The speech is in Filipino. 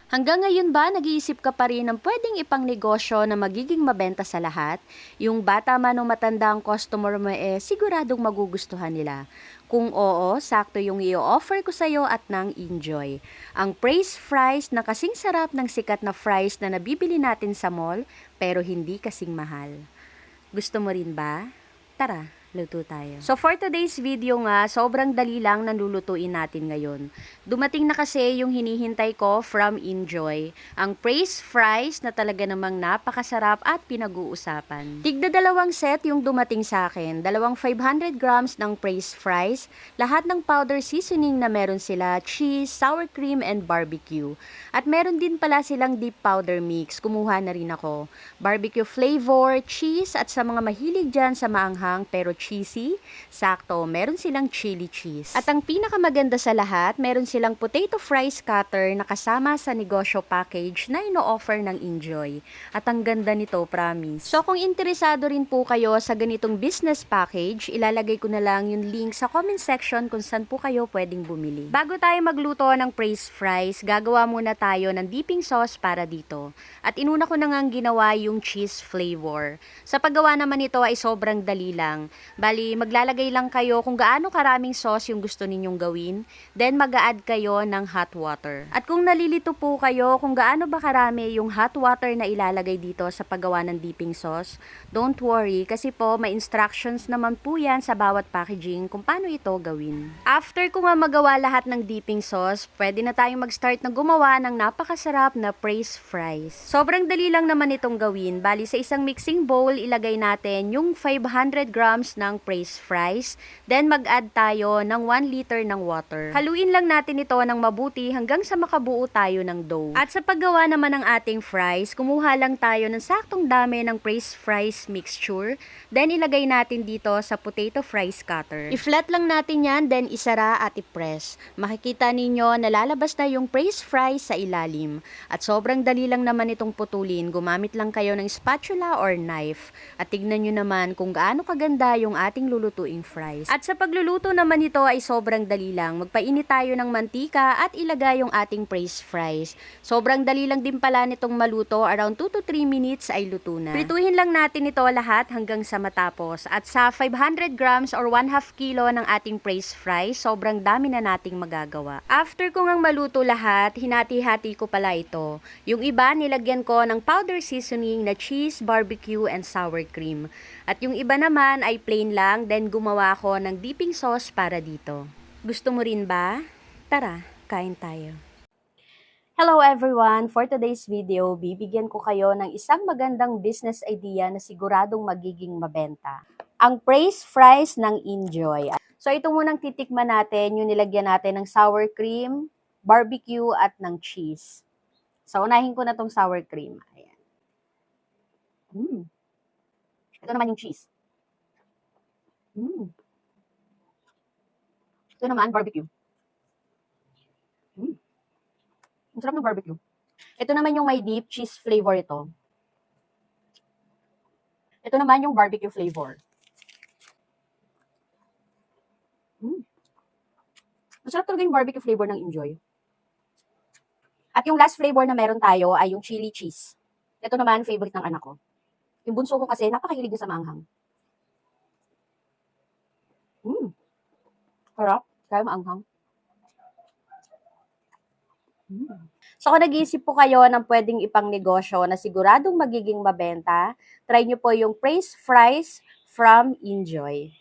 Hanggang ngayon ba nag-iisip ka pa rin ng pwedeng ipang negosyo na magiging mabenta sa lahat? Yung bata man o matanda ang customer mo siguradong magugustuhan nila. Kung oo, sakto yung i-offer ko sa'yo at nang enjoy. Ang praise fries na kasing sarap ng sikat na fries na nabibili natin sa mall pero hindi kasing mahal. Gusto mo rin ba? Tara, luto tayo. So for today's video nga, sobrang dali lang ng lulutuin natin ngayon. Dumating na kasi yung hinihintay ko from Enjoy. Ang praise fries na talaga namang napakasarap at pinag-uusapan. Tigda dalawang set yung dumating sa akin. Dalawang 500 grams ng praise fries. Lahat ng powder seasoning na meron sila, cheese, sour cream, and barbecue. At meron din pala silang deep powder mix. Kumuha na rin ako. Barbecue flavor, cheese, at sa mga mahilig dyan sa maanghang pero cheesy, sakto, meron silang chili cheese. At ang pinakamaganda sa lahat, meron silang potato fries cutter na kasama sa negosyo package na ino-offer ng Enjoy. At ang ganda nito, promise. So kung interesado rin po kayo sa ganitong business package, ilalagay ko na lang yung link sa comment section kung saan po kayo pwedeng bumili. Bago tayo magluto ng praise fries, gagawa muna tayo ng dipping sauce para dito. At inuna ko na nga ginawa yung cheese flavor. Sa paggawa naman ito ay sobrang dali lang. Bali, maglalagay lang kayo kung gaano karaming sauce yung gusto ninyong gawin. Then, mag-a-add kayo ng hot water. At kung nalilito po kayo kung gaano ba karami yung hot water na ilalagay dito sa paggawa ng dipping sauce, don't worry kasi po may instructions naman po yan sa bawat packaging kung paano ito gawin. After ko nga magawa lahat ng dipping sauce, pwede na tayong mag-start na gumawa ng napakasarap na praise fries. Sobrang dali lang naman itong gawin. Bali, sa isang mixing bowl, ilagay natin yung 500 grams ng praise fries. Then, mag-add tayo ng 1 liter ng water. Haluin lang natin ito ng mabuti hanggang sa makabuo tayo ng dough. At sa paggawa naman ng ating fries, kumuha lang tayo ng saktong dami ng praise fries mixture. Then, ilagay natin dito sa potato fries cutter. I-flat lang natin yan, then isara at i-press. Makikita ninyo, nalalabas na yung praise fries sa ilalim. At sobrang dali lang naman itong putulin. Gumamit lang kayo ng spatula or knife. At tignan nyo naman kung gaano kaganda yung ating lulutuing fries. At sa pagluluto naman ito ay sobrang dali lang. Magpainit tayo ng mantika at ilagay yung ating praise fries. Sobrang dali lang din pala nitong maluto. Around 2 to 3 minutes ay luto na. Prituhin lang natin ito lahat hanggang sa matapos. At sa 500 grams or 1/2 kilo ng ating praise fries, sobrang dami na nating magagawa. After ko ngang maluto lahat, hinati-hati ko pala ito. Yung iba, nilagyan ko ng powder seasoning na cheese, barbecue, and sour cream. At yung iba naman ay plain lang, then gumawa ko ng dipping sauce para dito. Gusto mo rin ba? Tara, kain tayo. Hello everyone! For today's video, bibigyan ko kayo ng isang magandang business idea na siguradong magiging mabenta. Ang praise fries ng Enjoy. So ito munang titikman natin, yung nilagyan natin ng sour cream, barbecue, at ng cheese. So, unahin ko na tong sour cream. Ayan. Ito naman yung cheese. Ito naman, barbecue. Ang sarap ng barbecue. Ito naman yung may deep cheese flavor ito. Ito naman yung barbecue flavor. Ang sarap talaga yung barbecue flavor ng Enjoy. At yung last flavor na meron tayo ay yung chili cheese. Ito naman, favorite ng anak ko. Yung bunso ko kasi, napakahilig niya sa maanghang. Sarap. Kaya maanghang. So kung nag-iisip po kayo ng pwedeng ipang negosyo na siguradong magiging mabenta, try nyo po yung praise fries from Enjoy.